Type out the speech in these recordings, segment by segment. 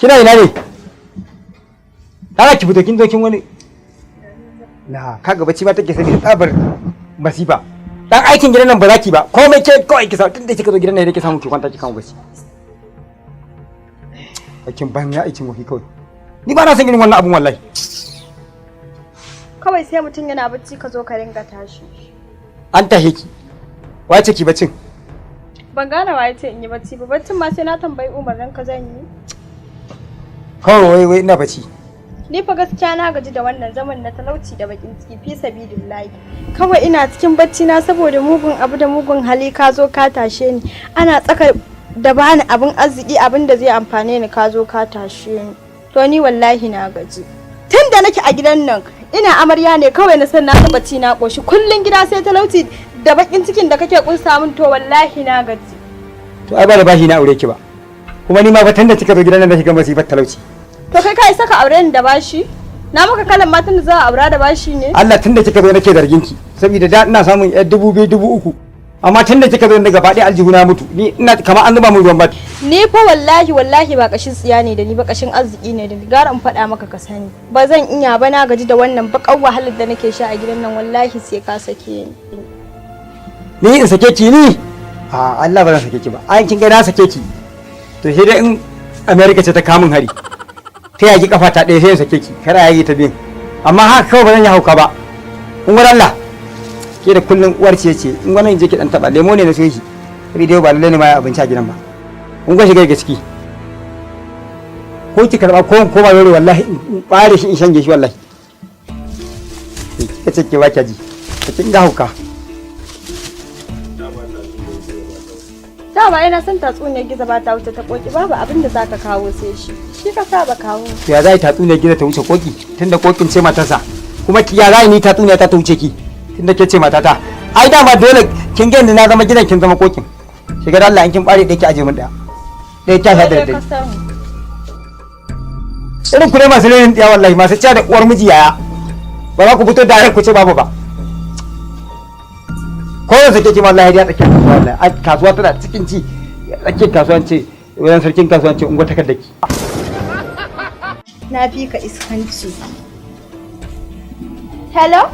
Kina ina ne? Dala ki fito kin zo kin wani. Na kaga bacci ba take sani tsabar masifa. Dan aikin gidan nan ba za ki ba. Komai ke kawai ki sa tunda kika zo gidan nan yake samu ki kwanta ki kama bacci. Aikin ban ya aikin wafi kawai. Ni ba na san irin wannan abun wallahi. Kawai sai mutum yana bacci ka zo ka ringa tashi. An tahe ki. Wace ki baccin? Ban gane waye ce in yi bacci ba. Baccin ma sai na tambayi umarnin ka zan yi. Kawai wai ina bacci. Ni fa gaskiya na gaji da wannan zaman na talauci da bakin ciki fi sabilillahi. Kawai ina cikin bacci na saboda mugun abu da mugun hali ka zo ka tashe ni. Ana tsaka da bani abin arziki abin da zai amfane ni ka zo ka tashe ni. To ni wallahi na gaji. Tun da nake a gidan nan ina amarya ne kawai na san na ta bacci na koshi kullun gida sai talauci da bakin cikin da kake kunsa min to wallahi na gaji. To ai ba da bashi na aure ki ba. Kuma ni ma fatan da kika zo gidan nan da kika masifar talauci. To kai kai saka aure ni da bashi? Na maka kalan matan da za a aura da bashi ne? Allah tunda kika zo nake zargin ki saboda da ina samun 2,000 2,300 amma tunda kika zo daga faɗi aljihuna mutu ni ina kamar an zuba mun ruwan baki. Ni fa wallahi ba kashin tsiya ne da ni ba kashin arziki ne da ni gara in faɗa maka ka sani. Ba zan iya ba na gaji da wannan bakan wahalar da nake sha a gidan nan wallahi sai ka sake ni. Ni in sake ki ni? A Allah ba zan sake ki ba. Ai kin ga na sake ki. To sai dai in America ce ta kamun hari. Ta yaki kafa ta ɗaya sai in sake ki kada yayi ta bin amma haka kawai ba zan yi hauka ba kun gwada Allah ke da kullun uwar ce in wannan je ki dan taba lemo ne na sai shi sai dai ba lalle ne ma abinci a gidan ba kun ga shiga ga ciki ko ki karba ko ba yore wallahi in bare shi in shange shi wallahi ki ce ki ba ki ji kin ga hauka dama ina son tatsuniyar gizo ba ta wuce ta koki babu abin da zaka kawo sai shi ka saba kawo ya zai tatsuniyar gizo ta wuce koki tunda kokin ce matarsa kuma ki ya zai ni tatsuniya ta wuce ki tunda ke ce matata ai dama dole kin ga na zama gidan kin zama kokin shiga da Allah in kin bare da ki aje min daya dai ta hada da irin ku ne masu lenin diya wallahi masu cewa da uwar miji yaya ba za ku fito da ku ce babu ba ko yanzu kake wallahi ya tsake wallahi a kasuwa tana cikin ci tsake kasuwanci wajen sarkin kasuwanci ungo takardaki na fi ka iskanci. Hello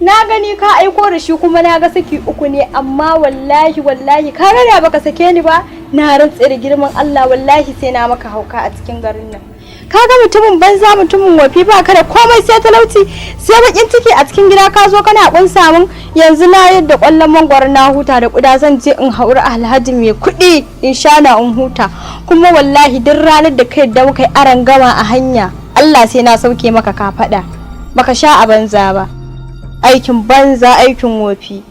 na gani ka aiko da shi kuma na ga saki uku ne amma wallahi ka rada baka sake ni ba na rantse da girman Allah wallahi sai na maka hauka a cikin garin nan. Kaga mutumin banza mutumin wafi ba ka da komai sai talauci sai bakin ciki a cikin gida ka zo kana kunsa mun yanzu na yadda kwallon mangwaro na huta da kuda zan je in haura alhaji mai kuɗi in sha na in huta kuma wallahi duk ranar da kai da muka yi aran gama a hanya Allah sai na sauke maka ka faɗa baka sha a banza ba aikin banza aikin wofi.